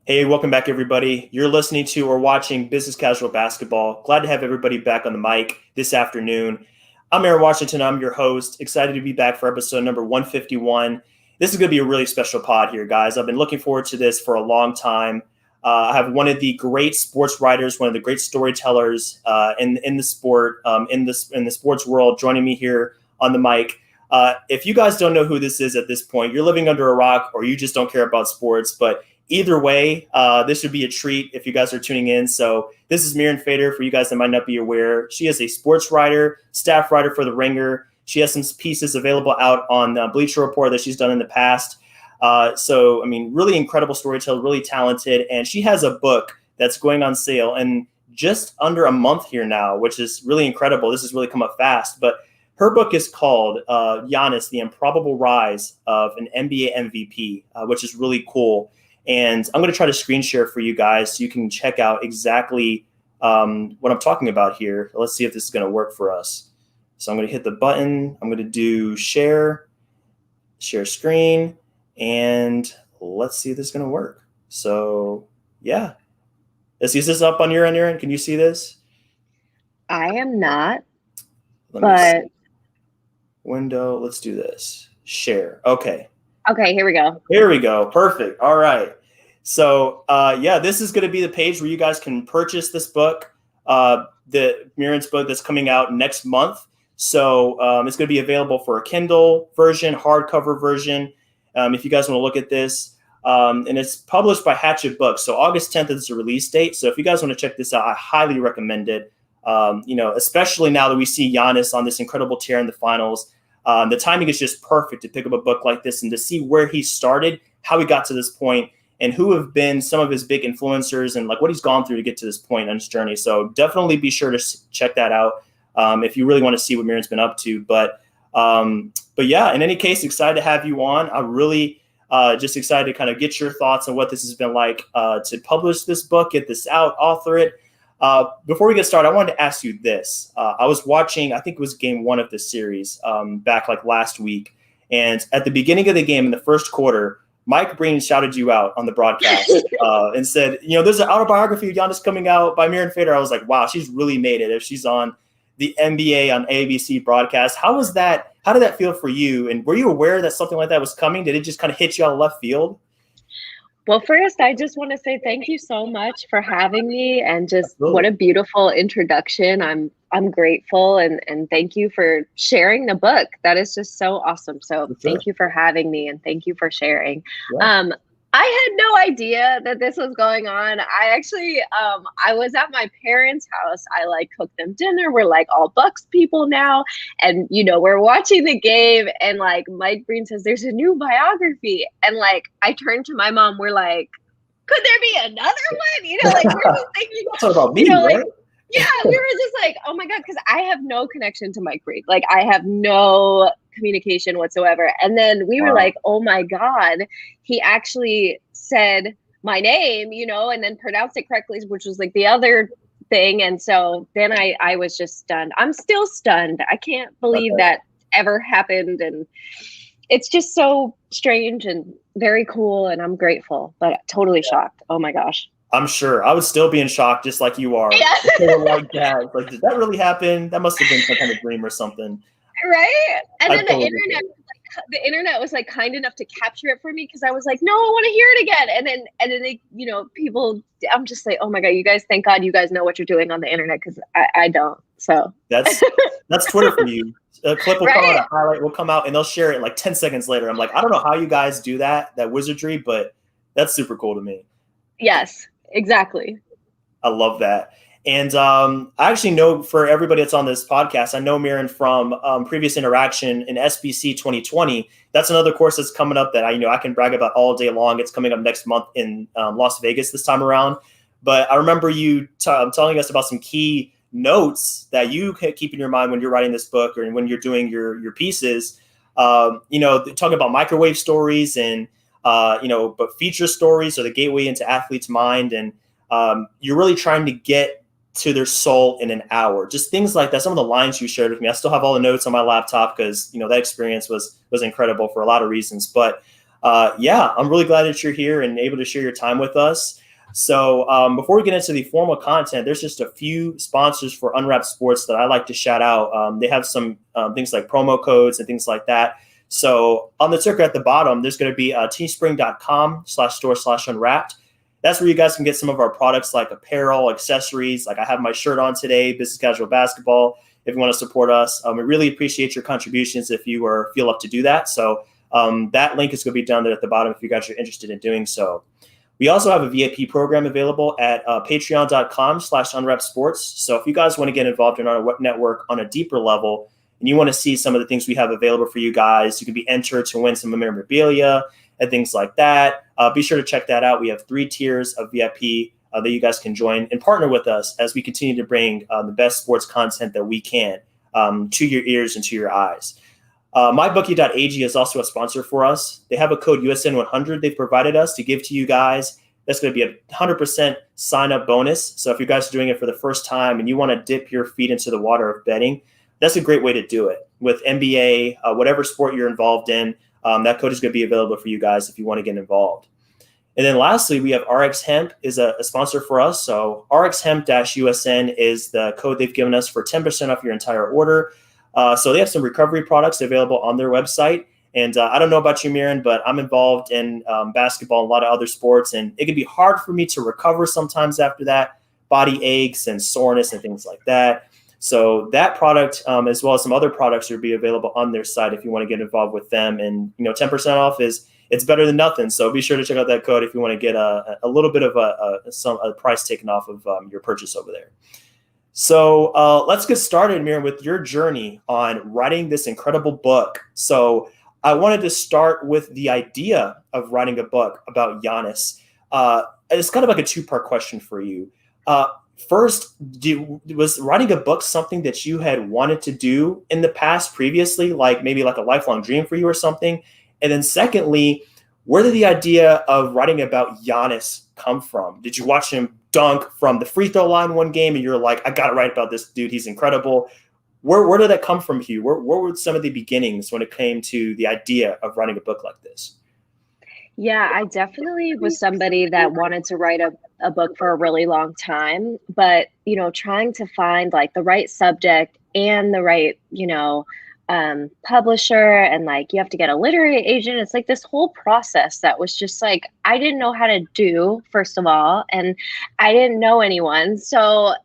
Hey, welcome back, everybody. You're listening to or watching Business Casual Basketball. Glad to have everybody back on the mic this afternoon. I'm Aaron Washington. I'm your host. Excited to be back for episode number 151. This is going to be a really special pod here, guys. I've been looking forward to this for a long time. I have one of the great sports writers, one of the great storytellers in the sport, in the sports world, joining me here on the mic. If you guys don't know who this is at this point, you're living under a rock or you just don't care about sports. But either way, this would be a treat if you guys are tuning in. So this is Mirin Fader, for you guys that might not be aware. She is a sports writer, staff writer for The Ringer. She has some pieces available out on Bleacher Report that she's done in the past. Really incredible storyteller, really talented. And she has a book that's going on sale in just under a month here now, which is really incredible. This has really come up fast. But her book is called Giannis, The Improbable Rise of an NBA MVP, which is really cool. And I'm going to try to screen share for you guys so you can check out exactly what I'm talking about here. Let's see if this is going to work for us. So I'm going to hit the button. I'm going to do share screen, and let's see if this is going to work. So, yeah. Is this up on your end, Aaron? Can you see this? I am not, but window. Let's do this. Share. Okay. Okay, here we go. Here we go. Perfect. All right. So, this is going to be the page where you guys can purchase this book, the Mirin's book that's coming out next month. So it's going to be available for a Kindle version, hardcover version, if you guys want to look at this. And it's published by Hatchet Books. So August 10th is the release date. So if you guys want to check this out, I highly recommend it. Especially now that we see Giannis on this incredible tear in the finals. The timing is just perfect to pick up a book like this and to see where he started, how he got to this point, and who have been some of his big influencers and like what he's gone through to get to this point on his journey. So definitely be sure to check that out if you really want to see what Mirin's been up to. But yeah, in any case, excited to have you on. I'm really just excited to kind of get your thoughts on what this has been like to publish this book, get this out, author it. Before we get started, I wanted to ask you this. I was watching, I think it was game 1 of this series back like last week. And at the beginning of the game in the first quarter, Mike Breen shouted you out on the broadcast and said, there's an autobiography of Giannis coming out by Mirin Fader. I was like, wow, she's really made it if she's on the NBA on ABC broadcast. How was that? How did that feel for you? And were you aware that something like that was coming? Did it just kind of hit you out of left field? Well, first, I just want to say thank you so much for having me, and just Absolutely. What a beautiful introduction. I'm grateful, and thank you for sharing the book. That is just so awesome. So thank you for having me, and thank you for sharing. Yeah. I had no idea that this was going on. I actually, I was at my parents' house. I cooked them dinner. We're all Bucks people now. And, we're watching the game, and Mike Breen says, there's a new biography. And I turned to my mom. We're like, could there be another one? We're just thinking, talk about me, right? Yeah, we were just like, oh my God, because I have no connection to Mike Breen. I have no communication whatsoever. And then we were like, oh my God, he actually said my name, and then pronounced it correctly, which was the other thing. And so then I was just stunned. I'm still stunned. I can't believe that ever happened. And it's just so strange and very cool. And I'm grateful, but totally shocked. Oh my gosh. I'm sure I would still be in shock, just like you are. Yeah. Like that. Did that really happen? That must have been some kind of dream or something. Right. And then the internet was kind enough to capture it for me, because I was like, no, I want to hear it again. And then they, people, I'm just like, oh my God, you guys, thank God you guys know what you're doing on the internet, because I don't. So that's Twitter for you. A clip will come out, a highlight will come out, and they'll share it 10 seconds later. I'm like, I don't know how you guys do that wizardry, but that's super cool to me. Yes, exactly. I love that. And I actually know, for everybody that's on this podcast, I know Mirin from previous interaction in SBC 2020. That's another course that's coming up that I can brag about all day long. It's coming up next month in Las Vegas this time around. But I remember you telling us about some key notes that you keep in your mind when you're writing this book or when you're doing your pieces. Talking about microwave stories and but feature stories are the gateway into athlete's mind, and you're really trying to get to their soul in an hour. Just things like that. Some of the lines you shared with me, I still have all the notes on my laptop because, that experience was incredible for a lot of reasons. But Yeah, I'm really glad that you're here and able to share your time with us. So before we get into the formal content, there's just a few sponsors for Unwrapped Sports that I like to shout out. They have some things like promo codes and things like that. So on the ticker at the bottom, there's going to be teespring.com/store/unwrapped. That's where you guys can get some of our products like apparel, accessories. Like I have my shirt on today, Business Casual Basketball. If you want to support us, we really appreciate your contributions if you feel up to do that. So that link is going to be down there at the bottom if you guys are interested in doing so. We also have a VIP program available at patreon.com/unwrappedsports. So if you guys want to get involved in our network on a deeper level and you want to see some of the things we have available for you guys, you can be entered to win some memorabilia and things like that. Be sure to check that out. We have 3 tiers of VIP that you guys can join and partner with us as we continue to bring the best sports content that we can to your ears and to your eyes. MyBookie.ag is also a sponsor for us. They have a code USN100 they've provided us to give to you guys. That's going to be a 100% sign-up bonus. So if you guys are doing it for the first time and you want to dip your feet into the water of betting, that's a great way to do it. With NBA, whatever sport you're involved in, that code is going to be available for you guys if you want to get involved. And then lastly, we have RX Hemp is a sponsor for us. So RxHemp-USN is the code they've given us for 10% off your entire order. So they have some recovery products available on their website. And I don't know about you, Mirin, but I'm involved in basketball and a lot of other sports. And it can be hard for me to recover sometimes after that, body aches and soreness and things like that. So that product, as well as some other products, will be available on their site if you want to get involved with them. And 10% off it's better than nothing. So be sure to check out that code if you want to get a little bit of a price taken off of your purchase over there. So let's get started, Mirin, with your journey on writing this incredible book. So I wanted to start with the idea of writing a book about Giannis. It's kind of like a 2-part question for you. First, was writing a book something that you had wanted to do in the past previously, like maybe like a lifelong dream for you or something? And then secondly, where did the idea of writing about Giannis come from? Did you watch him dunk from the free throw line one game and you're like, I got to write about this dude, he's incredible? Where did that come from, Hugh? Where were some of the beginnings when it came to the idea of writing a book like this? Yeah, I definitely was somebody that wanted to write a book for a really long time, but, trying to find like the right subject and the right, publisher, and like you have to get a literary agent. It's like this whole process that was just like, I didn't know how to do, first of all, and I didn't know anyone. So,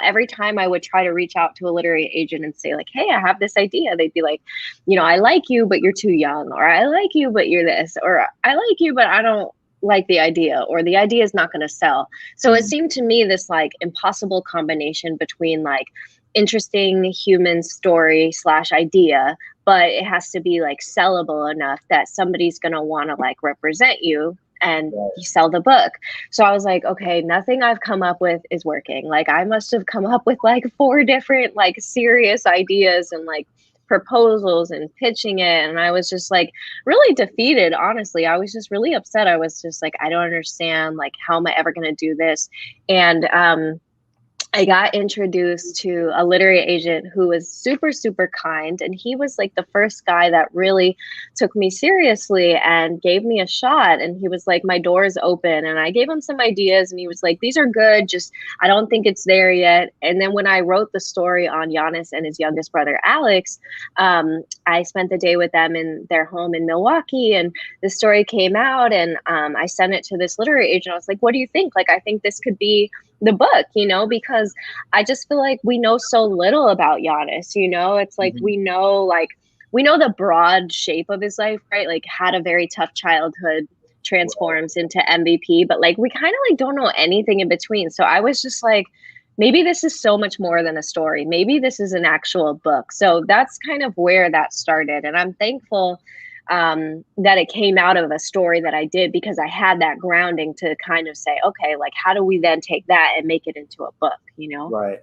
every time I would try to reach out to a literary agent and say like, hey, I have this idea, they'd be like, I like you, but you're too young, or I like you, but you're this, or I like you, but I don't like the idea, or the idea is not going to sell. So it seemed to me this like impossible combination between like interesting human story / idea, but it has to be like sellable enough that somebody's going to want to like represent you and you sell the book. So I was like, okay, nothing I've come up with is working. Like I must have come up with like 4 different like serious ideas and like proposals and pitching it. And I was just like really defeated. Honestly, I was just really upset. I was just like, I don't understand. Like, how am I ever going to do this? And, I got introduced to a literary agent who was super, super kind. And he was like the first guy that really took me seriously and gave me a shot. And he was like, my door is open. And I gave him some ideas and he was like, these are good. Just, I don't think it's there yet. And then when I wrote the story on Giannis and his youngest brother, Alex, I spent the day with them in their home in Milwaukee. And the story came out and I sent it to this literary agent. I was like, what do you think? Like, I think this could be the book, because I just feel like we know so little about Giannis, it's like, we know the broad shape of his life, right? Like had a very tough childhood, transforms into MVP, but like, we kind of like don't know anything in between. So I was just like, maybe this is so much more than a story. Maybe this is an actual book. So that's kind of where that started. And I'm thankful that it came out of a story that I did, because I had that grounding to kind of say, okay, like, how do we then take that and make it into a book, Right.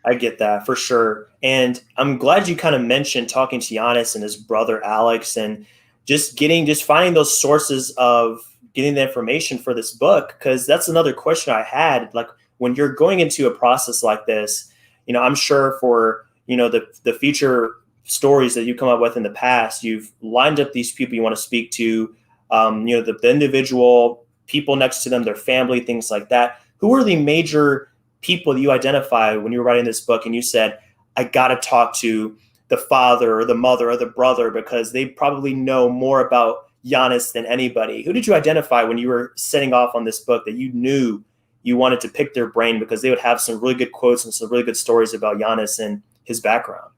I get that for sure. And I'm glad you kind of mentioned talking to Giannis and his brother, Alex, and just finding those sources of getting the information for this book. Cause that's another question I had. Like when you're going into a process like this, I'm sure for, the future stories that you come up with in the past, you've lined up these people you want to speak to. the individual people next to them, their family, things like that. Who were the major people that you identified when you were writing this book and you said, I got to talk to the father or the mother or the brother because they probably know more about Giannis than anybody? Who did you identify when you were setting off on this book that you knew you wanted to pick their brain because they would have some really good quotes and some really good stories about Giannis and his background?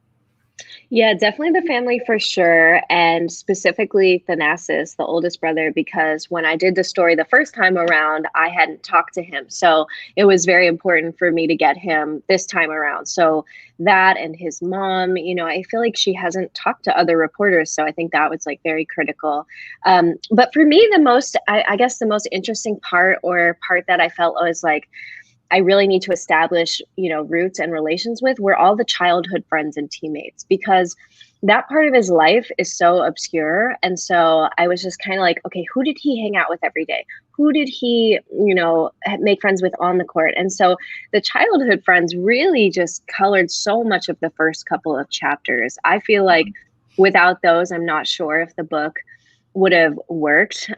Yeah, definitely the family for sure. And specifically Thanasis, the oldest brother, because when I did the story the first time around, I hadn't talked to him. So it was very important for me to get him this time around. So that and his mom, I feel like she hasn't talked to other reporters. So I think that was like very critical. But for me, I guess the most interesting part or part that I felt was like, I really need to establish, roots and relations with were all the childhood friends and teammates, because that part of his life is so obscure. And so I was just kind of like, okay, who did he hang out with every day? Who did he, make friends with on the court? And so the childhood friends really just colored so much of the first couple of chapters. I feel like without those, I'm not sure if the book would have worked.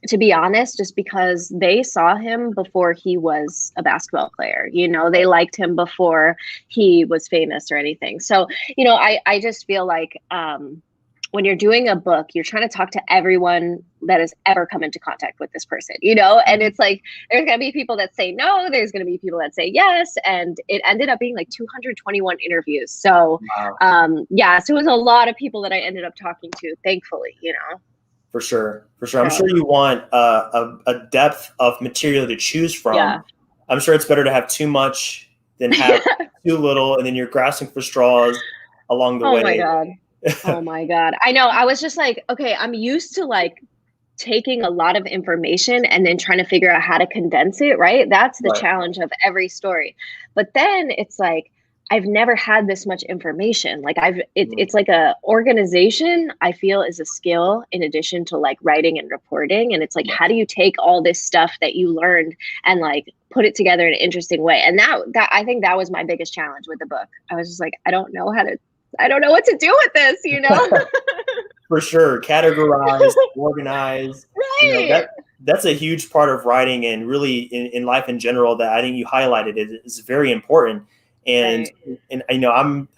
To be honest, just because they saw him before he was a basketball player, they liked him before he was famous or anything. So, I just feel like when you're doing a book, you're trying to talk to everyone that has ever come into contact with this person, and it's like, there's going to be people that say no, there's going to be people that say yes. And it ended up being like 221 interviews. So, Wow. so it was a lot of people that I ended up talking to, thankfully, For sure. I'm sure you want a depth of material to choose from. Yeah. I'm sure it's better to have too much than have too little, and then you're grasping for straws along the way. Oh my God. Oh my God. I know. I was just like, okay, I'm used to like taking a lot of information and then trying to figure out how to condense it, right? That's the challenge of every story. But then it's like, I've never had this much information. Like it's like a organization, I feel, is a skill in addition to like writing and reporting. And it's like, how do you take all this stuff that you learned and like put it together in an interesting way? And that I think that was my biggest challenge with the book. I was just like, I don't know what to do with this, For sure. Categorize, organize. Right. That's a huge part of writing and really in life in general that I think you highlighted is very important. And I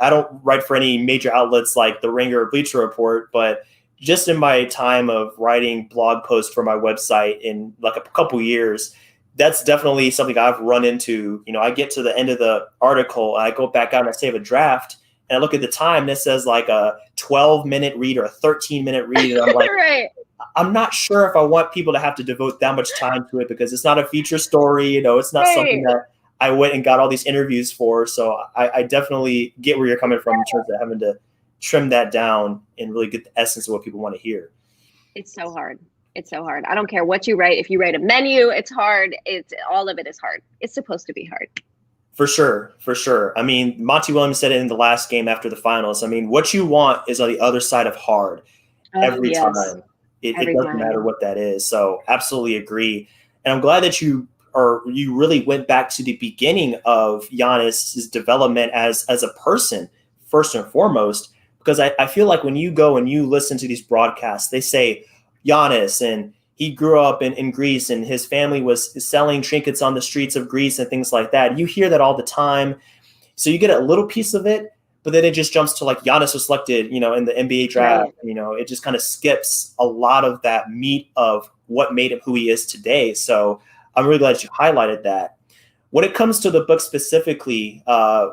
don't write for any major outlets like The Ringer or Bleacher Report, but just in my time of writing blog posts for my website in like a couple years, that's definitely something I've run into. I get to the end of the article, I go back out and I save a draft, and I look at the time and it says like a 12-minute read or a 13-minute read, and I'm like, right. I'm not sure if I want people to have to devote that much time to it because it's not a feature story. It's not something that I went and got all these interviews for. So I definitely get where you're coming from in terms of having to trim that down and really get the essence of what people want to hear. It's so hard. I don't care what you write. If you write a menu, it's hard. All of it is hard. It's supposed to be hard. For sure. I mean, Monty Williams said it in the last game after the finals. I mean, what you want is on the other side of hard every time. It doesn't matter what that is. So absolutely agree. And I'm glad that you really went back to the beginning of Giannis's development as a person, first and foremost, because I feel like when you go and you listen to these broadcasts, they say Giannis and he grew up in Greece and his family was selling trinkets on the streets of Greece and things like that. You hear that all the time. So you get a little piece of it, but then it just jumps to like Giannis was selected, in the NBA draft. Right. It just kind of skips a lot of that meat of what made him who he is today. So I'm really glad you highlighted that. When it comes to the book specifically,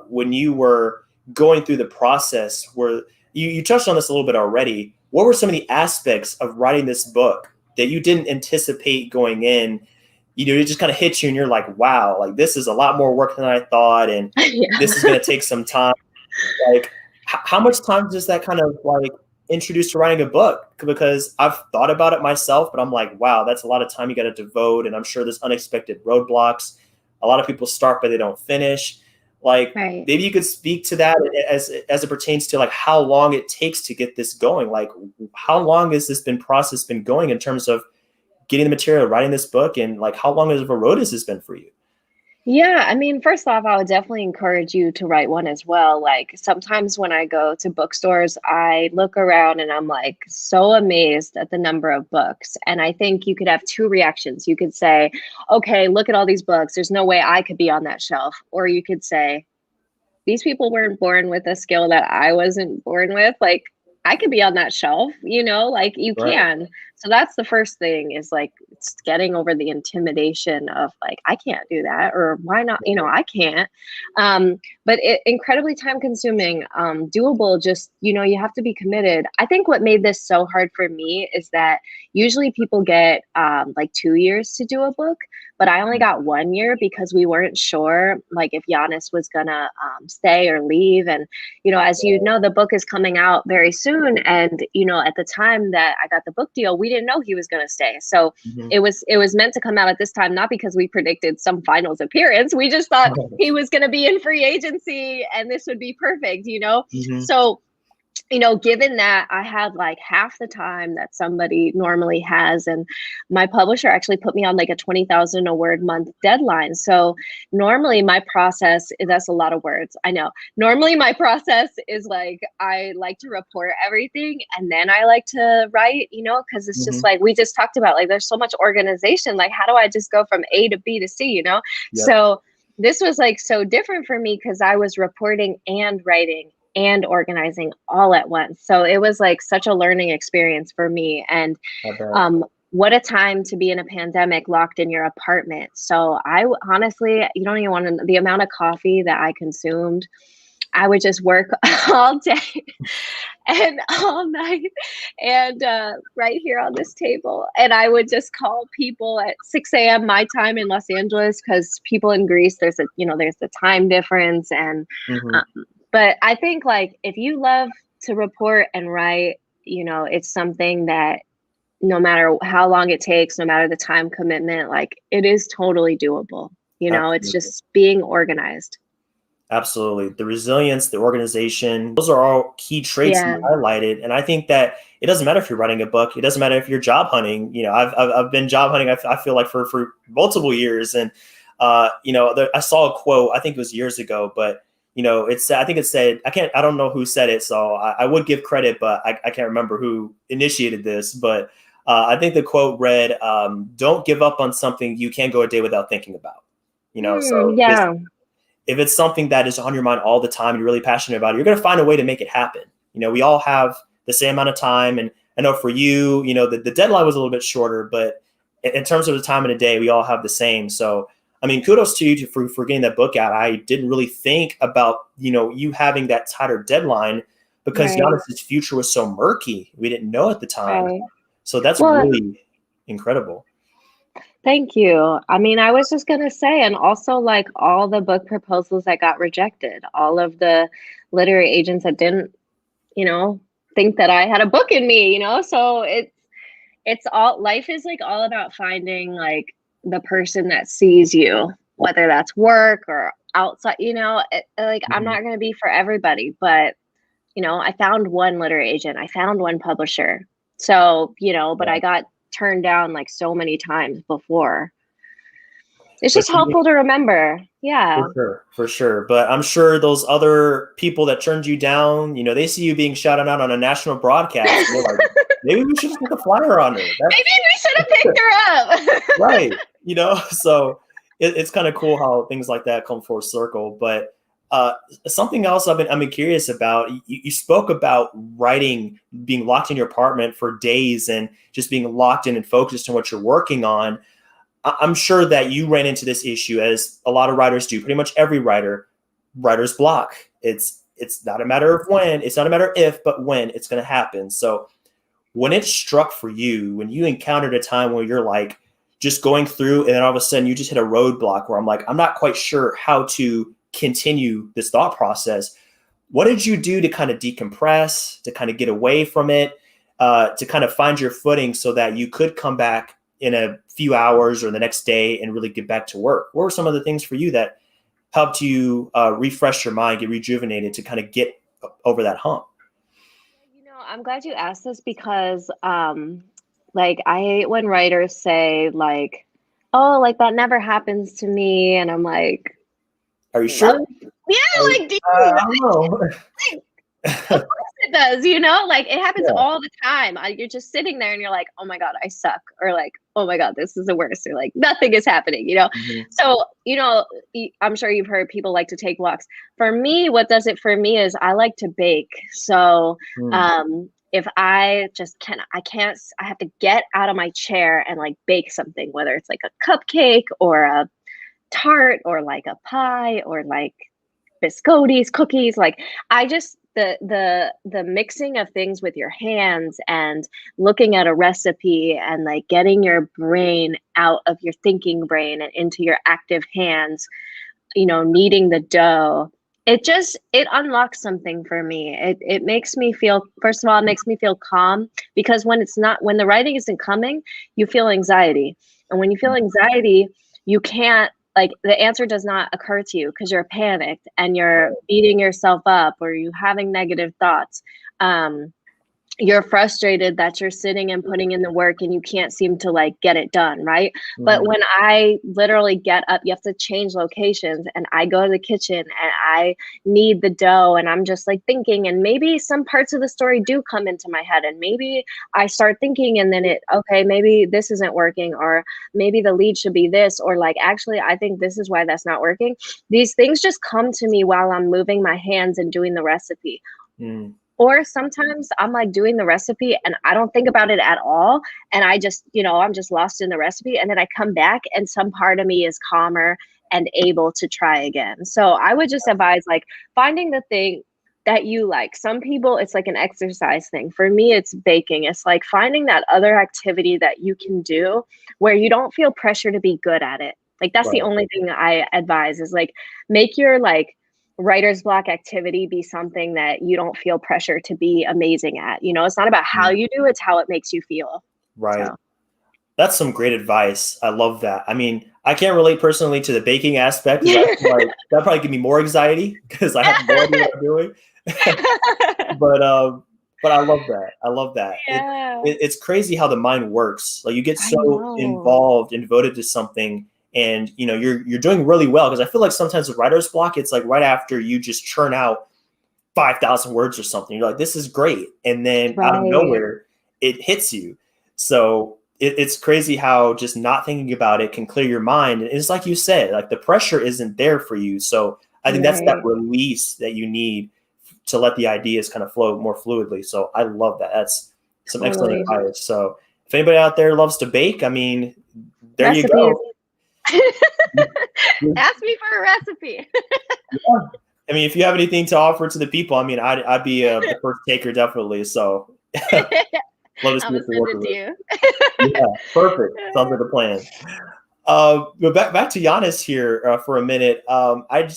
when you were going through the process, where you touched on this a little bit already, what were some of the aspects of writing this book that you didn't anticipate going in? It just kind of hits you and you're like, wow, like this is a lot more work than I thought. And this is going to take some time. Like how much time does that kind of like introduce to writing a book? Because I've thought about it myself, but I'm like, wow, that's a lot of time you got to devote. And I'm sure there's unexpected roadblocks. A lot of people start, but they don't finish. Like maybe you could speak to that as it pertains to like how long it takes to get this going. Like how long has this process been going in terms of getting the material, writing this book, and like how long of a road has this been for you? Yeah, I mean, first off, I would definitely encourage you to write one as well. Like sometimes when I go to bookstores, I look around and I'm like so amazed at the number of books. And I think you could have two reactions. You could say, okay, look at all these books. There's no way I could be on that shelf. Or you could say, these people weren't born with a skill that I wasn't born with. Like I could be on that shelf, like you Right. can. So that's the first thing is like it's getting over the intimidation of like, I can't do that or why not? I can't. But incredibly time consuming, doable, just, you have to be committed. I think what made this so hard for me is that usually people get like 2 years to do a book, but I only got 1 year because we weren't sure like if Giannis was gonna stay or leave. And as you know, the book is coming out very soon. And at the time that I got the book deal, we didn't know he was gonna stay. So Mhm. it was meant to come out at this time, not because we predicted some finals appearance. We just thought he was gonna be in free agency and this would be perfect. Mhm. So given that I had like half the time that somebody normally has, and my publisher actually put me on like a 20,000 a word month deadline. So normally my process is, that's a lot of words. I know. Normally my process is like, I like to report everything and then I like to write, because it's just Mhm. like we just talked about, like there's so much organization. Like, how do I just go from A to B to C? Yep. So this was like so different for me because I was reporting and writing and organizing all at once. So it was like such a learning experience for me. And I bet. what a time to be in a pandemic locked in your apartment. So I honestly, you don't even want to, the amount of coffee that I consumed. I would just work all day and all night and right here on this table. And I would just call people at 6 a.m. my time in Los Angeles because people in Greece, there's the time difference. And Mhm. um, but I think like if you love to report and write, it's something that no matter how long it takes, no matter the time commitment, like it is totally doable. It's Absolutely. just being organized. Absolutely. The resilience, the organization, those are all key traits you Yeah. highlighted. And I think that it doesn't matter if you're writing a book. It doesn't matter if you're job hunting. I've been job hunting, I feel like for multiple years. And, I saw a quote, I think it was years ago, but, I think it said, I don't know who said it. So I would give credit, but I can't remember who initiated this. But I think the quote read, don't give up on something you can't go a day without thinking about. Because Yeah. if it's something that is on your mind all the time, you're really passionate about it, you're going to find a way to make it happen. We all have the same amount of time. And I know for you, the deadline was a little bit shorter, but in terms of the time in a day, we all have the same. So, I mean, kudos to you for getting that book out. I didn't really think about, you having that tighter deadline because Right. Giannis's future was so murky. We didn't know at the time. Right. So that's Well, really incredible. thank you. I mean, I was just gonna say, and also like all the book proposals that got rejected, all of the literary agents that didn't, you know, think that I had a book in me. So it's all, life is like all about finding like the person that sees you, whether that's work or outside. Like I'm Mhm. not gonna be for everybody, but I found one literary agent, I found one publisher. So, but Yeah. I got turned down like so many times before. It's But just helpful to remember. Yeah. for sure, for sure. But I'm sure those other people that turned you down, they see you being shouted out on a national broadcast. And they're like, maybe we should just put a flyer on her. Maybe we should have picked her up. Right. So it's kind of cool how things like that come full circle. But something else I've been curious about. You spoke about writing, being locked in your apartment for days, and just being locked in and focused on what you're working on. I'm sure that you ran into this issue, as a lot of writers do. Pretty much every writer's block. It's not a matter of when, it's not a matter of if, but when it's going to happen. So when it struck for you, when you encountered a time where you're like just going through, and then all of a sudden you just hit a roadblock where I'm like, I'm not quite sure how to continue this thought process. What did you do to kind of decompress, to kind of get away from it, to kind of find your footing so that you could come back in a few hours or the next day and really get back to work? What were some of the things for you that helped you refresh your mind, get rejuvenated to kind of get over that hump? I'm glad you asked this because like I hate when writers say like oh, like that never happens to me. And I'm like, Are you sure? yeah, like, do you I don't really know. think? Of course it does, you know, like it happens Yeah. all the time. You're just sitting there and you're like, oh my God, I suck. Or like, oh my God, this is the worst. Or like, nothing is happening, you know? Mhm. So, you know, I'm sure you've heard people like to take walks. For me, what does it for me is I like to bake. So, Mm. if I just I have to get out of my chair and like bake something, whether it's like a cupcake or a tart or like a pie or like biscottis, cookies, like I just the mixing of things with your hands and looking at a recipe and like getting your brain out of your thinking brain and into your active hands, you know, kneading the dough. It unlocks something for me. It makes me feel, first of all, it makes me feel calm because when the writing isn't coming, you feel anxiety. And when you feel anxiety, you can't, like, the answer does not occur to you because you're panicked and you're beating yourself up or you having negative thoughts. Um, you're frustrated that you're sitting and putting in the work and you can't seem to like get it done, right? But Mhm. when I literally get up, you have to change locations and I go to the kitchen and I knead the dough and I'm just like thinking, and maybe some parts of the story do come into my head and maybe I start thinking and then okay, maybe this isn't working, or maybe the lead should be this, or like actually I think this is why that's not working. These things just come to me while I'm moving my hands and doing the recipe. Mm. Or sometimes I'm like doing the recipe and I don't think about it at all. And I just, you know, I'm just lost in the recipe. And then I come back and some part of me is calmer and able to try again. So I would just advise like finding the thing that you like. Some people, it's like an exercise thing. For me, it's baking. It's like finding that other activity that you can do where you don't feel pressure to be good at it. Like that's the Right. only thing that I advise is like make your like writer's block activity be something that you don't feel pressure to be amazing at. You know, it's not about how Mm. you do, it's how it makes you feel. Right. So That's some great advice. I love that. I mean, I can't relate personally to the baking aspect because I feel like that probably give me more anxiety because I have no idea what I'm doing. But but I love that. I love that. Yeah, It's crazy how the mind works. Like you get I so know. involved and devoted to something, and you know you're doing really well. Because I feel like sometimes with writer's block, it's like right after you just churn out 5,000 words or something, you're like, this is great, and then out of Right, nowhere, it hits you. So it's crazy how just not thinking about it can clear your mind. And it's like you said, like the pressure isn't there for you. So I think that's that right. release that you need to let the ideas kind of flow more fluidly. So I love that. That's some excellent Totally. advice. So if anybody out there loves to bake, I mean, there you Recipes. go. Ask me for a recipe. Yeah. I mean, if you have anything to offer to the people, I mean, I'd be the first taker definitely. So love to I'm see gonna what you're send it working to with. you. Yeah, perfect. Sounds like a plan. But back to Giannis here for a minute. I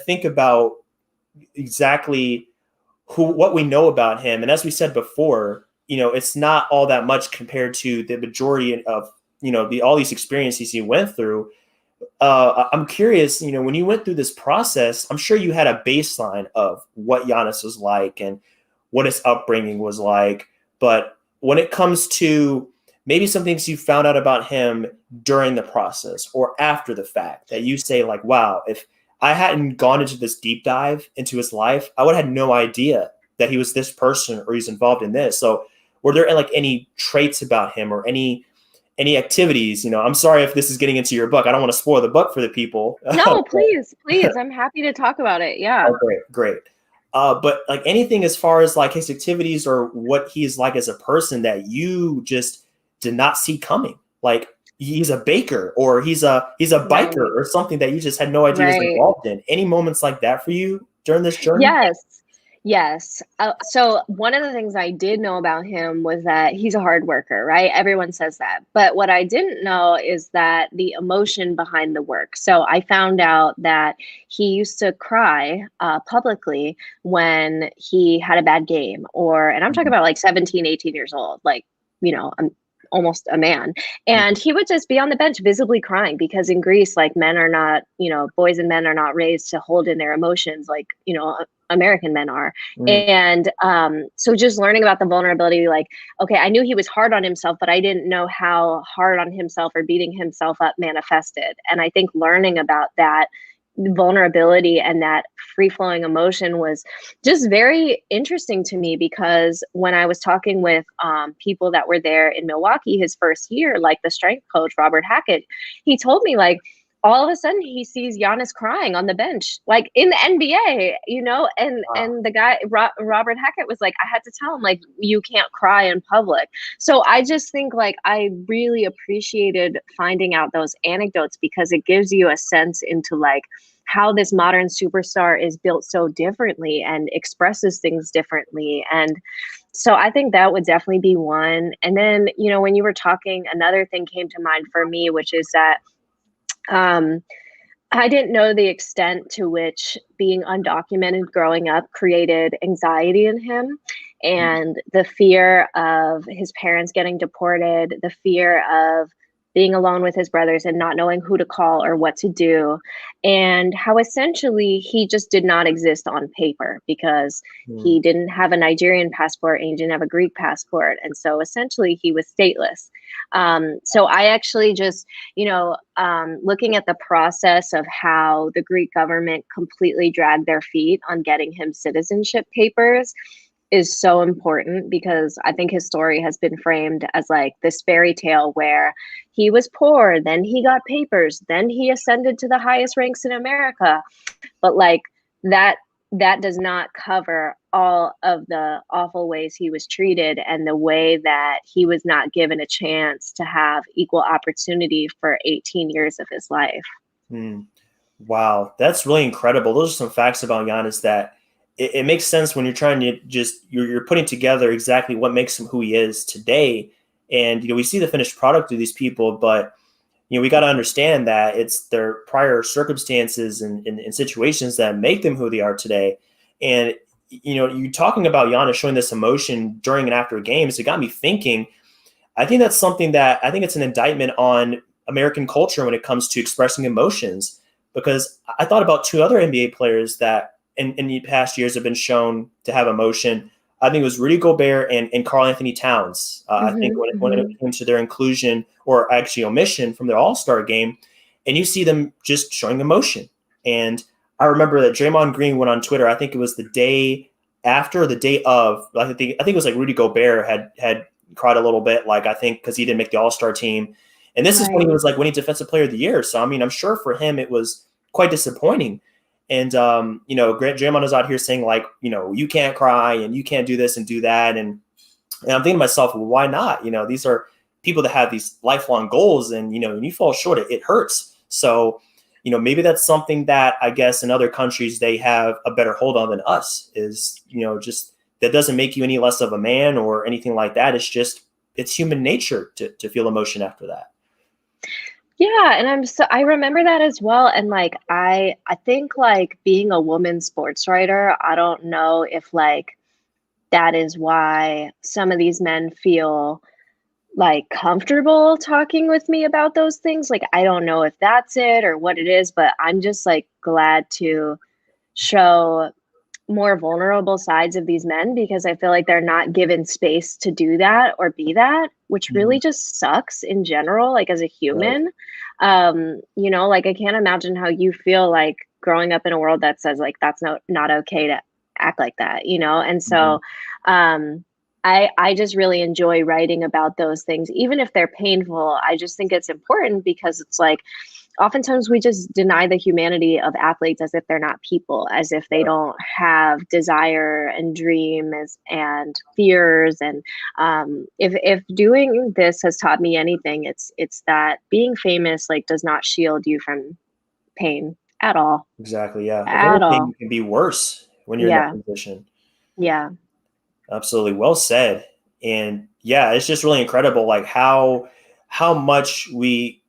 think about exactly what we know about him, and as we said before, you know, it's not all that much compared to the majority of all these experiences he went through. I'm curious, you know, when you went through this process, I'm sure you had a baseline of what Giannis was like and what his upbringing was like. But when it comes to maybe some things you found out about him during the process or after the fact that you say, like, wow, if I hadn't gone into this deep dive into his life, I would have had no idea that he was this person or he's involved in this. So were there like any traits about him or any activities? You know, I'm sorry if this is getting into your book. I don't want to spoil the book for the people. No, please, please. I'm happy to talk about it. Yeah. Oh, great, great. But like anything as far as like his activities or what he's like as a person that you just did not see coming. Like he's a baker or he's a biker Right. or something that you just had no idea he was Right. involved in. Any moments like that for you during this journey? Yes. Yes. So one of the things I did know about him was that he's a hard worker, right? Everyone says that. But what I didn't know is that the emotion behind the work. So I found out that he used to cry publicly when he had a bad game, and I'm talking Mhm. about like 17, 18 years old, like, you know, almost a man. And he would just be on the bench visibly crying because in Greece, like men are not, boys and men are not raised to hold in their emotions like, American men are. And so just learning about the vulnerability, like, okay, I knew he was hard on himself, but I didn't know how hard on himself or beating himself up manifested. And I think learning about that vulnerability and that free flowing emotion was just very interesting to me, because when I was talking with people that were there in Milwaukee his first year, like the strength coach, Robert Hackett, he told me like all of a sudden he sees Giannis crying on the bench, like in the NBA, and the guy, Robert Hackett, was like, I had to tell him, like, you can't cry in public. So I just think like I really appreciated finding out those anecdotes, because it gives you a sense into like how this modern superstar is built so differently and expresses things differently. And so I think that would definitely be one. And then, when you were talking, another thing came to mind for me, which is that I didn't know the extent to which being undocumented growing up created anxiety in him, and the fear of his parents getting deported, the fear of being alone with his brothers and not knowing who to call or what to do, and how essentially he just did not exist on paper because he didn't have a Nigerian passport and he didn't have a Greek passport. And so essentially he was stateless. So I actually just, looking at the process of how the Greek government completely dragged their feet on getting him citizenship papers is so important, because I think his story has been framed as like this fairy tale where he was poor, then he got papers, then he ascended to the highest ranks in America. But like that does not cover all of the awful ways he was treated and the way that he was not given a chance to have equal opportunity for 18 years of his life. Wow, that's really incredible. Those are some facts about Giannis that it makes sense when you're trying to you're putting together exactly what makes him who he is today. And, we see the finished product of these people, but, we got to understand that it's their prior circumstances and situations that make them who they are today. And, you talking about Giannis showing this emotion during and after games, it got me thinking. I think that's something that I think it's an indictment on American culture when it comes to expressing emotions, because I thought about two other NBA players that in the past years have been shown to have emotion. I think it was Rudy Gobert and Karl Anthony Towns. I think when it came to their inclusion or actually omission from their All-Star game, and you see them just showing emotion. And I remember that Draymond Green went on Twitter. I think it was the day after or the day of. I think it was like Rudy Gobert had cried a little bit, like I think because he didn't make the All-Star team. And this is when he was like winning Defensive Player of the Year. So I mean, I'm sure for him it was quite disappointing. And, Draymond is out here saying like, you can't cry and you can't do this and do that. And I'm thinking to myself, well, why not? These are people that have these lifelong goals, and, when you fall short, it hurts. So, maybe that's something that I guess in other countries they have a better hold on than us is, just that doesn't make you any less of a man or anything like that. It's human nature to feel emotion after that. Yeah, and I remember that as well. And like I think like being a woman sports writer, I don't know if like that is why some of these men feel like comfortable talking with me about those things. Like I don't know if that's it or what it is, but I'm just like glad to show more vulnerable sides of these men, because I feel like they're not given space to do that or be that, which really just sucks in general, like as a human. Like I can't imagine how you feel like growing up in a world that says like that's not okay to act like that, and so I just really enjoy writing about those things, even if they're painful. I just think it's important because it's like oftentimes we just deny the humanity of athletes as if they're not people, as if they don't have desire and dreams and fears. And if doing this has taught me anything, it's that being famous like does not shield you from pain at all. Exactly. Yeah. At all. It can be worse when you're in that position. Yeah. Absolutely. Well said. And yeah, it's just really incredible, like how much we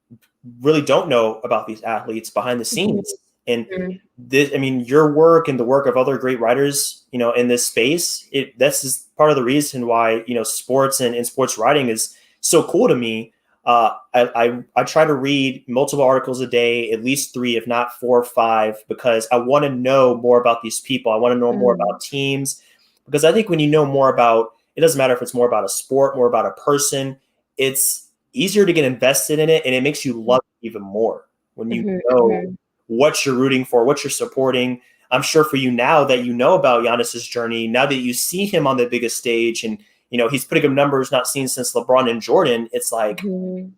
really don't know about these athletes behind the scenes. And this, I mean, your work and the work of other great writers, in this space, this is part of the reason why, sports and sports writing is so cool to me. I try to read multiple articles a day, at least 3, if not 4 or 5, because I want to know more about these people. I want to know more about teams, because I think when you know more about, it doesn't matter if it's more about a sport, more about a person, it's easier to get invested in it, and it makes you love it even more when you know what you're rooting for, what you're supporting. I'm sure for you, now that you know about Giannis's journey, now that you see him on the biggest stage, and he's putting up numbers not seen since LeBron and Jordan, it's like,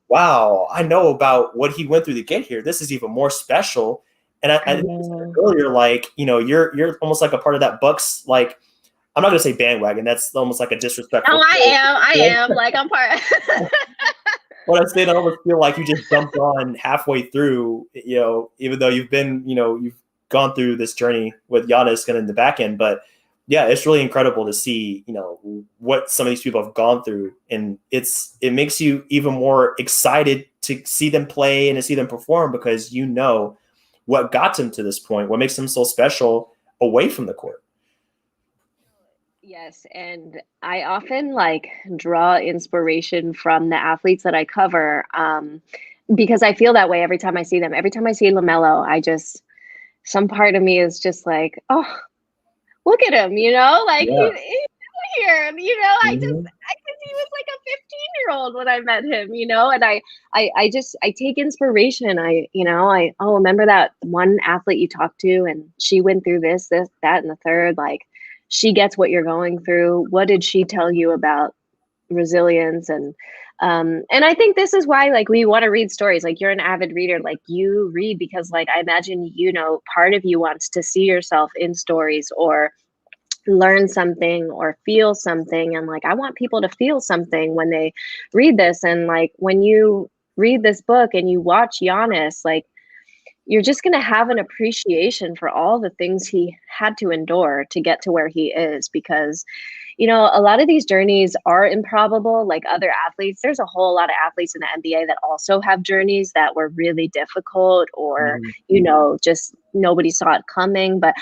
wow, I know about what he went through to get here. This is even more special. And I think you said earlier, like, you're almost like a part of that Bucks, like, I'm not gonna say bandwagon. That's almost like a disrespectful. Oh, I am. Like, I'm part. What I say, I almost feel like you just jumped on halfway through, even though you've been, you've gone through this journey with Giannis kind of in the back end. But yeah, it's really incredible to see, what some of these people have gone through. And it makes you even more excited to see them play and to see them perform, because what got them to this point, what makes them so special away from the court. Yes, and I often draw inspiration from the athletes that I cover, because I feel that way every time I see them. Every time I see LaMelo, some part of me is just like, oh, look at him, he's here, I could he was like a 15-year-old when I met him, and I take inspiration. Remember that one athlete you talked to, and she went through this, that, and the third, she gets what you're going through. What did she tell you about resilience? And I think this is why, we want to read stories. You're an avid reader, you read because, I imagine, part of you wants to see yourself in stories, or learn something, or feel something. And I want people to feel something when they read this. And when you read this book and you watch Giannis, you're just going to have an appreciation for all the things he had to endure to get to where he is, because, a lot of these journeys are improbable. Like other athletes, there's a whole lot of athletes in the NBA that also have journeys that were really difficult, or, just nobody saw it coming. But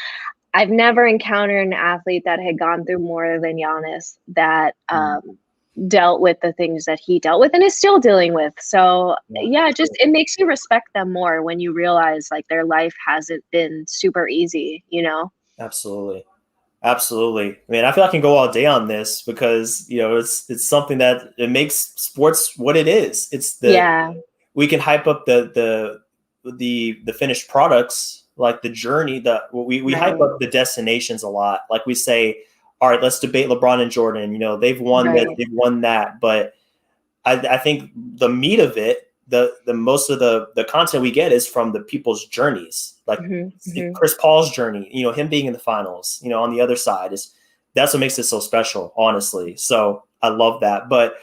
I've never encountered an athlete that had gone through more than Giannis, that dealt with the things that he dealt with and is still dealing with. So it makes you respect them more when you realize their life hasn't been super easy, Absolutely. I mean, I feel I can go all day on this, because, it's something that it makes sports what it is. It's we can hype up the finished products, like the journey, we hype up the destinations a lot. Like we say, all right, let's debate LeBron and Jordan. They've won this, they've won that. But I think the meat of it, the most of the content we get is from the people's journeys. Chris Paul's journey, him being in the finals, on the other side, that's what makes it so special, honestly. So I love that. But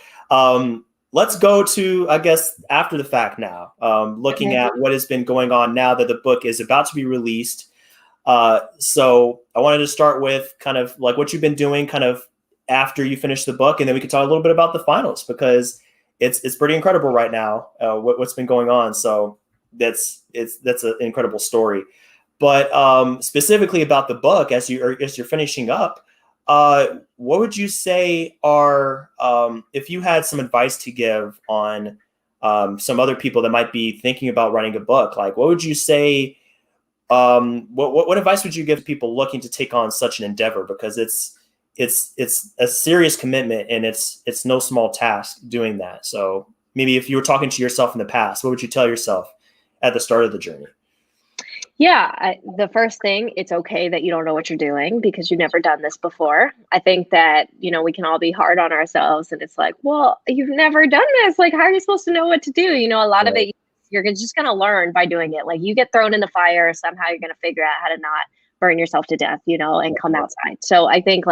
let's go to, I guess, after the fact now, looking at what has been going on now that the book is about to be released. So I wanted to start with kind of what you've been doing kind of after you finish the book, and then we could talk a little bit about the finals, because it's pretty incredible right now, what's been going on. So that's an incredible story. But specifically about the book, as you're finishing up, what would you say are, if you had some advice to give on some other people that might be thinking about writing a book, what would you say? What advice would you give people looking to take on such an endeavor? Because it's a serious commitment, and it's no small task doing that. So maybe if you were talking to yourself in the past, what would you tell yourself at the start of the journey? Yeah, the first thing, it's okay that you don't know what you're doing, because you've never done this before. I think that, we can all be hard on ourselves, and it's like, well, you've never done this. How are you supposed to know what to do? A lot of it, you're just going to learn by doing it. You get thrown in the fire, somehow you're going to figure out how to not burn yourself to death, and come outside. So I think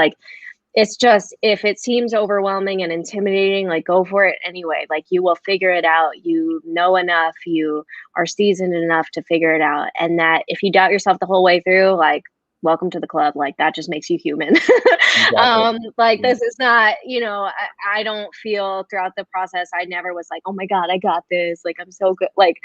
it's just, if it seems overwhelming and intimidating, go for it anyway. You will figure it out. You know enough, you are seasoned enough to figure it out. And that if you doubt yourself the whole way through, welcome to the club. Like, that just makes you human. Exactly. Like, this is not, I don't feel throughout the process, I never was like, oh my God, I got this. Like, I'm so good. Like,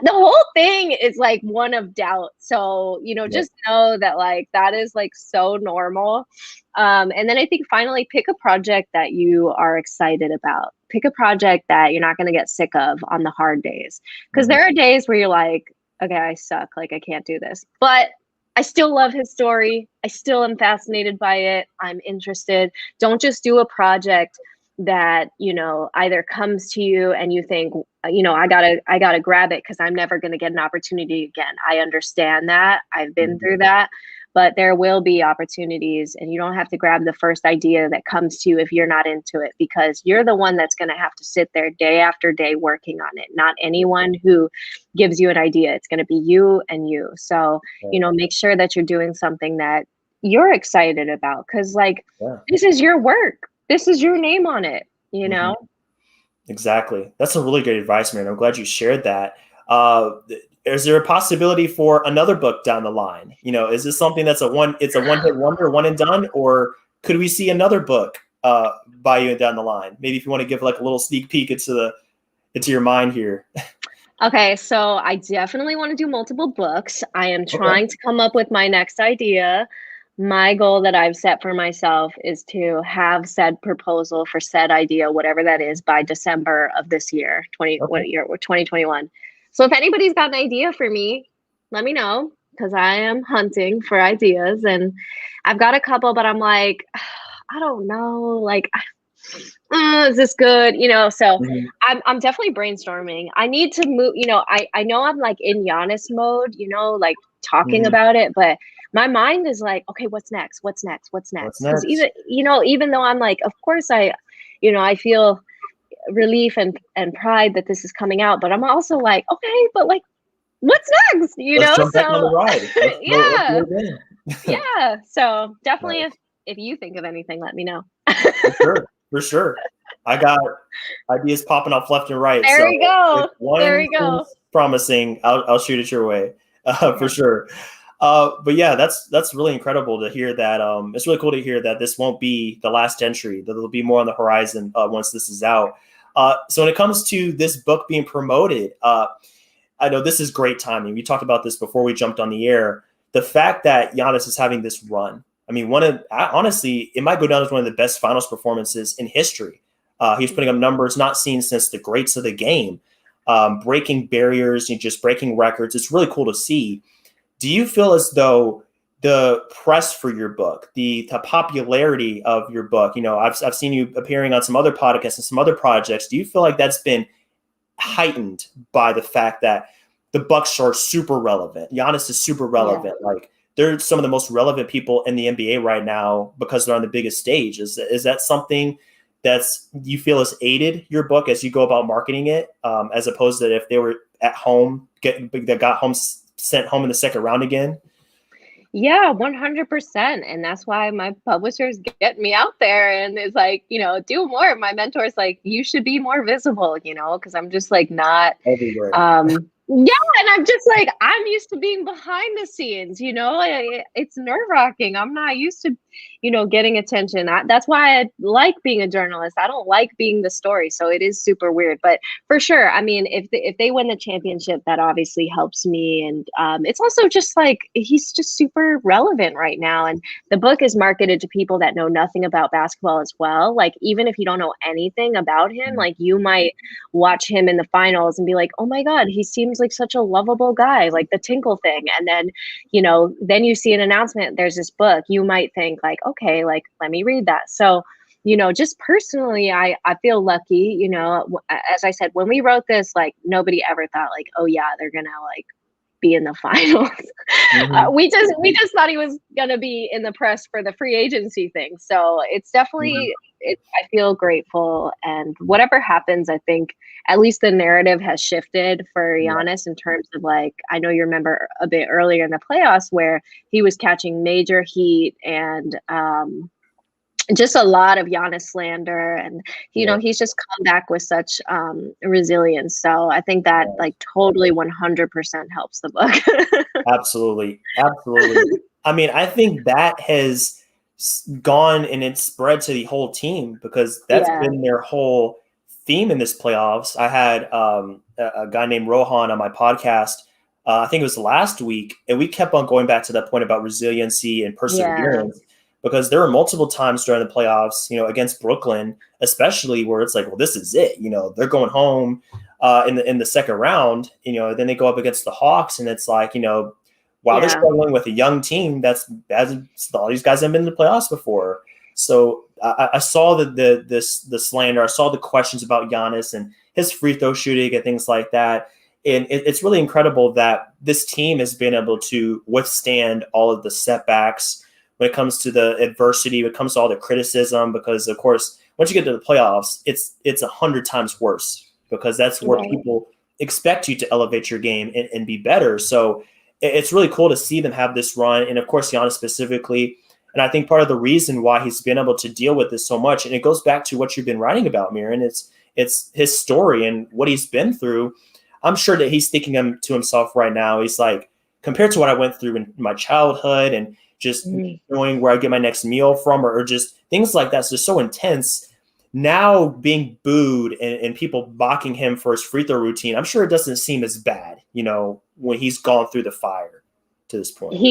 the whole thing is like one of doubt. So, just know that like, that is like so normal. And then I think finally pick a project that you are excited about. Pick a project that you're not going to get sick of on the hard days. Because there are days where you're like, okay, I suck. Like, I can't do this. But I still love his story. I still am fascinated by it. I'm interested. Don't just do a project that, either comes to you and you think, I gotta grab it because I'm never going to get an opportunity again. I understand that. I've been through that. But there will be opportunities, and you don't have to grab the first idea that comes to you if you're not into it, because you're the one that's going to have to sit there day after day working on it, not anyone who gives you an idea. It's going to be you and you. So, make sure that you're doing something that you're excited about, because like, this is your work. This is your name on it, Exactly. That's some really great advice, man. I'm glad you shared that. Is there a possibility for another book down the line? Is this something that's a one-hit wonder, one and done, or could we see another book by you down the line? Maybe if you want to give like a little sneak peek into your mind here. Okay, so I definitely want to do multiple books. I am trying to come up with my next idea. My goal that I've set for myself is to have said proposal for said idea, whatever that is, by December of this year, 2021. So if anybody's got an idea for me, let me know, because I am hunting for ideas, and I've got a couple, but I'm like, I don't know, like, is this good? So I'm definitely brainstorming. I need to move, I know I'm like in Giannis mode, like talking about it, but my mind is like, okay, what's next? What's next? What's next? Because even though I'm like, of course I feel relief and pride that this is coming out, but I'm also like, okay, but like, what's next? Let's jump back on the ride. Yeah. So definitely, if you think of anything, let me know. For sure. I got ideas popping up left and right. There you go. There you go. Promising, I'll shoot it your way, for sure. But yeah, that's really incredible to hear that. It's really cool to hear that this won't be the last entry. That there'll be more on the horizon once this is out. So when it comes to this book being promoted, I know this is great timing. We talked about this before we jumped on the air. The fact that Giannis is having this run, I mean, honestly, it might go down as one of the best finals performances in history. He's putting up numbers not seen since the greats of the game, breaking barriers and just breaking records. It's really cool to see. Do you feel as though the press for your book, the popularity of your book, I've seen you appearing on some other podcasts and some other projects. Do you feel like that's been heightened by the fact that the Bucks are super relevant? Giannis is super relevant. Yeah. Like, they're some of the most relevant people in the NBA right now because they're on the biggest stage. Is that something that's you feel has aided your book as you go about marketing it, as opposed to if they were at home, sent home in the second round again? Yeah, 100%. And that's why my publishers get me out there, and it's like, do more. My mentor's like, you should be more visible, because I'm just like not everywhere. Yeah, and I'm just like, I'm used to being behind the scenes, it's nerve-wracking. I'm not used to, getting attention. That's why I like being a journalist. I don't like being the story. So it is super weird. But for sure, I mean, if they win the championship, that obviously helps me. And it's also just like, he's just super relevant right now. And the book is marketed to people that know nothing about basketball as well. Like, even if you don't know anything about him, like, you might watch him in the finals and be like, oh my God, he seems like such a lovable guy, like the Tinkle thing. And then, then you see an announcement, there's this book, you might think like, okay, like, let me read that. So, just personally, I feel lucky, as I said, when we wrote this, like, nobody ever thought like, oh yeah, they're gonna like be in the finals. We just thought he was gonna be in the press for the free agency thing. So it's definitely, I feel grateful, and whatever happens, I think at least the narrative has shifted for Giannis in terms of, like, I know you remember a bit earlier in the playoffs where he was catching major heat and just a lot of Giannis slander, and he's just come back with such resilience. So I think that like totally 100% helps the book. Absolutely. I mean, I think that has gone and it's spread to the whole team because that's Yeah. been their whole theme in this playoffs. I had a guy named Rohan on my podcast. I think it was last week, and we kept on going back to that point about resiliency and Yeah. perseverance because there were multiple times during the playoffs, against Brooklyn, especially where it's like, well, this is it. They're going home in the second round. Then they go up against the Hawks, and it's like, while they're struggling with a young team, all these guys haven't been in the playoffs before. So I saw the slander. I saw the questions about Giannis and his free throw shooting and things like that. And it's really incredible that this team has been able to withstand all of the setbacks when it comes to the adversity, when it comes to all the criticism, because, of course, once you get to the playoffs, it's 100 times worse because that's where people expect you to elevate your game and be better. So it's really cool to see them have this run. And, of course, Giannis specifically. And I think part of the reason why he's been able to deal with this so much, and it goes back to what you've been writing about, Mirin, it's his story and what he's been through. I'm sure that he's thinking to himself right now, he's like, compared to what I went through in my childhood and just knowing where I get my next meal from or just things like that. So it's so intense. Now being booed and people mocking him for his free throw routine, I'm sure it doesn't seem as bad, when he's gone through the fire to this point.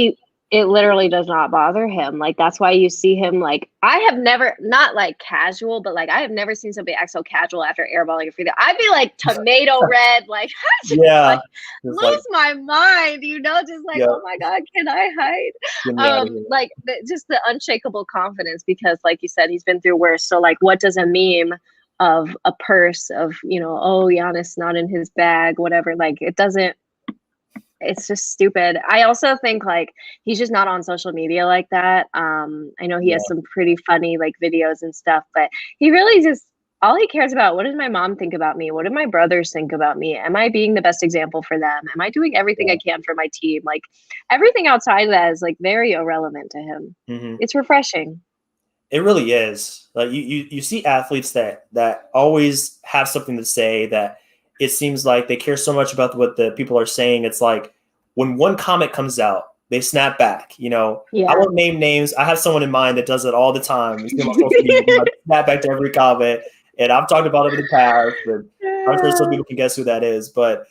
It literally does not bother him. Like, that's why you see him, like, I have never, not like casual, but like I have never seen somebody act so casual after airballing a free throw. I'd be like tomato red, like, I just like lose my mind, just like, oh my God, can I hide? Like just the unshakable confidence because like you said, he's been through worse. So like, what does a meme of a purse of, oh, Giannis not in his bag, whatever, like it doesn't, it's just stupid. I also think like he's just not on social media like that. I know he has some pretty funny like videos and stuff, but he really just, all he cares about, what does my mom think about me? What do my brothers think about me? Am I being the best example for them? Am I doing everything I can for my team? Like everything outside of that is like very irrelevant to him. It's refreshing. It really is. Like you see athletes that always have something to say, that it seems like they care so much about what the people are saying. It's like when one comment comes out, they snap back. I won't name names. I have someone in mind that does it all the time. I snap back to every comment, and I've talked about it in the past. And I'm sure some people can guess who that is. But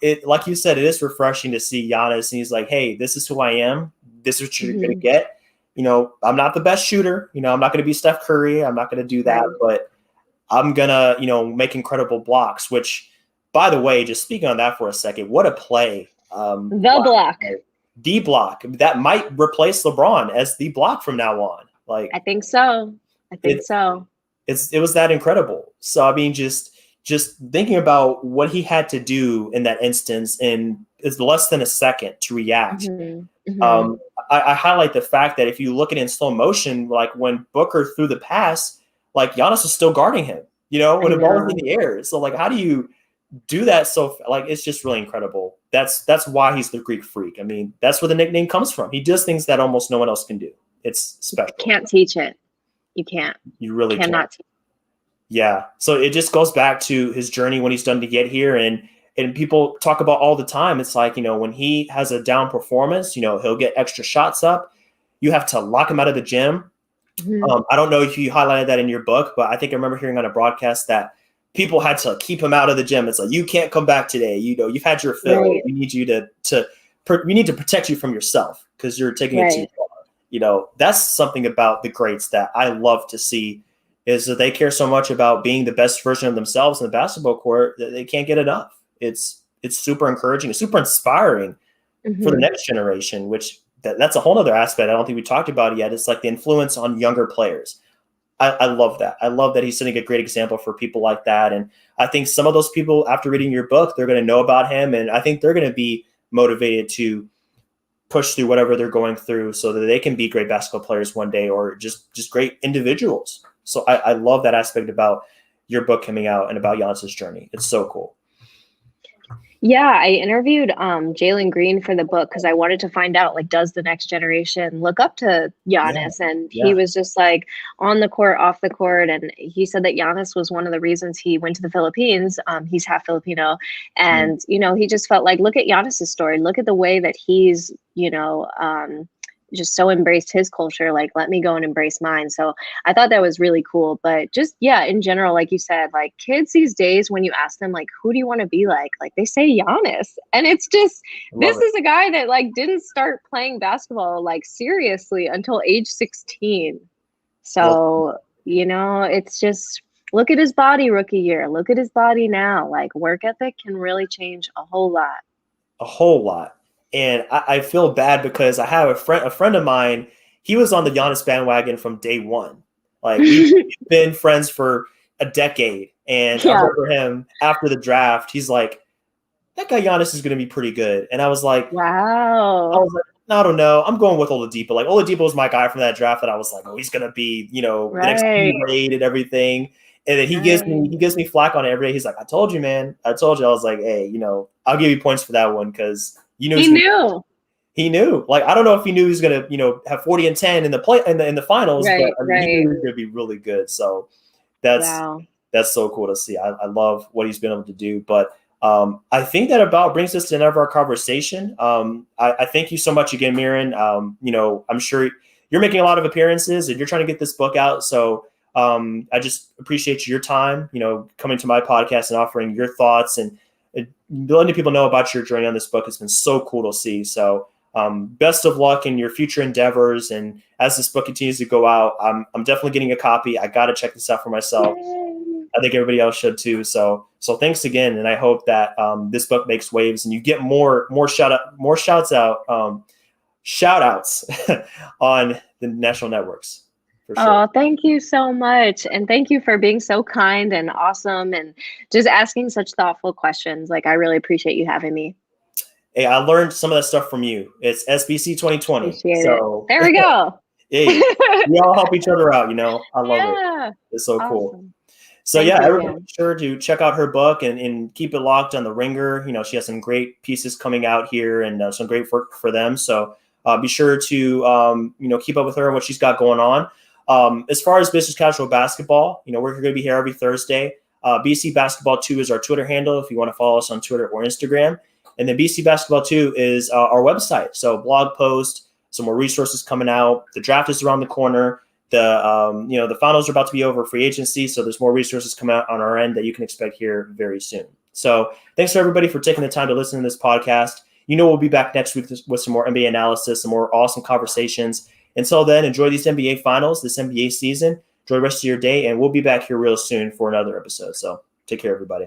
it, like you said, it is refreshing to see Giannis, and he's like, "Hey, this is who I am. This is what you're gonna get." I'm not the best shooter. I'm not going to be Steph Curry. I'm not going to do that, but I'm going to, make incredible blocks, which, by the way, just speaking on that for a second, what a play. The block that might replace LeBron as the block from now on. Like, I think so. It was that incredible. So, I mean, just thinking about what he had to do in that instance, and it's less than a second to react. I highlight the fact that if you look at it in slow motion, like when Booker threw the pass, like Giannis was still guarding him, when the ball was in the air. So like, how do you do that? So like, it's just really incredible. That's why he's the Greek freak. I mean, that's where the nickname comes from. He does things that almost no one else can do. It's special. You can't teach it. You can't. You really cannot teach. Yeah. So it just goes back to his journey when he's done to get here. And people talk about all the time. It's like, when he has a down performance, he'll get extra shots up. You have to lock him out of the gym. I don't know if you highlighted that in your book, but I think I remember hearing on a broadcast that people had to keep him out of the gym. It's like, you can't come back today. You've had your fill. Right. We need you we need to protect you from yourself because you're taking it too far. That's something about the greats that I love to see, is that they care so much about being the best version of themselves in the basketball court that they can't get enough. It's super encouraging. It's super inspiring for the next generation, which that's a whole other aspect I don't think we talked about yet. It's like the influence on younger players. I love that. I love that he's setting a great example for people like that. And I think some of those people, after reading your book, they're going to know about him. And I think they're going to be motivated to push through whatever they're going through so that they can be great basketball players one day, or just great individuals. So I love that aspect about your book coming out and about Giannis's journey. It's so cool. Yeah, I interviewed Jalen Green for the book because I wanted to find out, like, does the next generation look up to Giannis? And he was just like on the court, off the court. And he said that Giannis was one of the reasons he went to the Philippines. He's half Filipino. And, he just felt like, look at Giannis's story. Look at the way that he's, just so embraced his culture, like, let me go and embrace mine. So I thought that was really cool. But just, yeah, in general, like you said, like kids these days, when you ask them, like, who do you want to be like they say Giannis. And it's just, this is a guy that like didn't start playing basketball like seriously until age 16. So, you know, it's just, look at his body rookie year. Look at his body now. Like, work ethic can really change a whole lot. A whole lot. And I feel bad because I have a friend of mine. He was on the Giannis bandwagon from day one. Like, we've been friends for a decade. And I remember him after the draft. He's like, that guy Giannis is going to be pretty good. And I was like, wow. I don't know. I'm going with Oladipo. Like, Oladipo was my guy from that draft that I was like, oh, he's going to be, you know, the next grade and everything. And then he gives me flack on it every day. He's like, I told you, man. I told you. I was like, hey, you know, I'll give you points for that one because you knew he knew. Like, I don't know if he knew he was gonna, you know, have 40 and 10 in the finals, but I mean, he knew he was gonna be really good. So that's so cool to see. I love what he's been able to do. But I think that about brings us to the end of our conversation. I thank you so much again, Mirin. You know, I'm sure you're making a lot of appearances and you're trying to get this book out. So I just appreciate your time, you know, coming to my podcast and offering your thoughts and letting people know about your journey on this book. Has been so cool to see. So best of luck in your future endeavors. And as this book continues to go out, I'm definitely getting a copy. I got to check this out for myself. I think everybody else should too. So thanks again. And I hope that this book makes waves and you get more shout outs on the national networks. Sure. Oh, thank you so much. And thank you for being so kind and awesome and just asking such thoughtful questions. Like, I really appreciate you having me. Hey, I learned some of that stuff from you. It's SBC 2020. Appreciate it. There we go. Hey, we all help each other out, you know. I love it. It's so cool. So Thank you, everybody be sure to check out her book and keep it locked on The Ringer. You know, she has some great pieces coming out here and some great work for them. So be sure to, you know, keep up with her and what she's got going on. As far as Business Casual Basketball, you know, we're going to be here every Thursday. BC Basketball 2 is our Twitter handle if you want to follow us on Twitter or Instagram. And then BC Basketball 2 is our website. So blog post, some more resources coming out. The draft is around the corner. The finals are about to be over, free agency. So there's more resources coming out on our end that you can expect here very soon. So thanks to everybody for taking the time to listen to this podcast. You know, we'll be back next week with some more NBA analysis, some more awesome conversations. Until then, enjoy these NBA finals, this NBA season. Enjoy the rest of your day, and we'll be back here real soon for another episode. So take care, everybody.